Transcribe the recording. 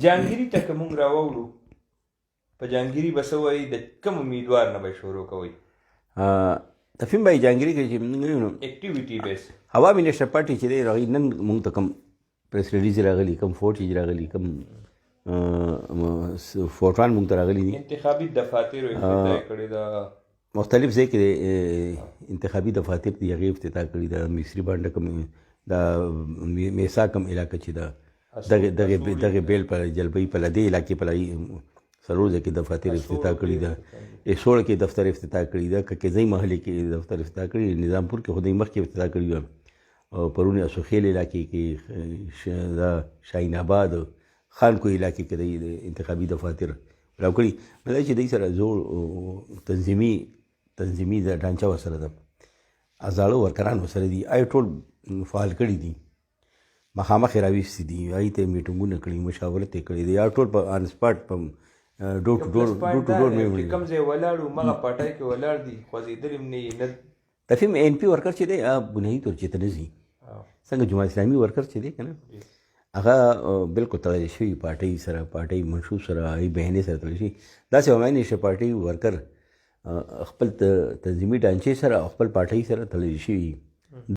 جهانگیري ته که مونږ راوړو په جهانگیري به څه وایي د کوم امیدوار نه به شروع کوئ تفهیم بھائی جہانگیری کې چې اکټیویټي بیس عوامی نیشنل پارټي چې دی هغوی نن مونږ ته کوم پریس ریلیز راغلی کوم فوټیج راغلی کوم فوټوان مونږ ته راغلی دي انتخابي دفاترو افتتاح کړې ده مختلف ځای کې انتخابي دفاتر دي هغې افتتاح کړي ده مصري بانډه کوم دا میسا کوم علاقه چې ده دغه بیل په جلبۍ په لدې علاقې په څلور ځای کې دفاتر افتتاح کړي ده ایسوړ کې دفتر افتتاح کړي ده ککیځۍ محلې کې دفتر افتتاح کړي نظامپور کې خدای مخکې افتتاح کړي ده او پرون اسوخیل علاقې کې دا شاهین آباد خانکو علاقې کې د انتخابي دفاتر راو کړي مطلب چې دوی سره زوړ تنظیمي ډانچه ورسره ده زاړه ورکران ورسره دي آی ټول فعال کړي دي مخامخ یې راویستي دي هغې ته یې میټینګونه کړي مشاورت یې کړی دی یا ټول په آن سپاټ په ډور ټو ډور مې وړي کوم ځای ولاړو مغه پټای کې ولاړ دي خوځېدلي هم نه یي نه تفهیم این پي ورکر چې دی بنیادي طور چې ته نه ځي څنګه جماعت اسلامي ورکر چې دی که نه هغه بالکل تړلی شوي پارټۍ سره پارټۍ منشور سره هغې بهنې سره تړلی شوي داسې عوامی نیشنل پارټۍ ورکر خپل تنظیمي ډانچې سره او خپل پارټۍ سره تړلی شوي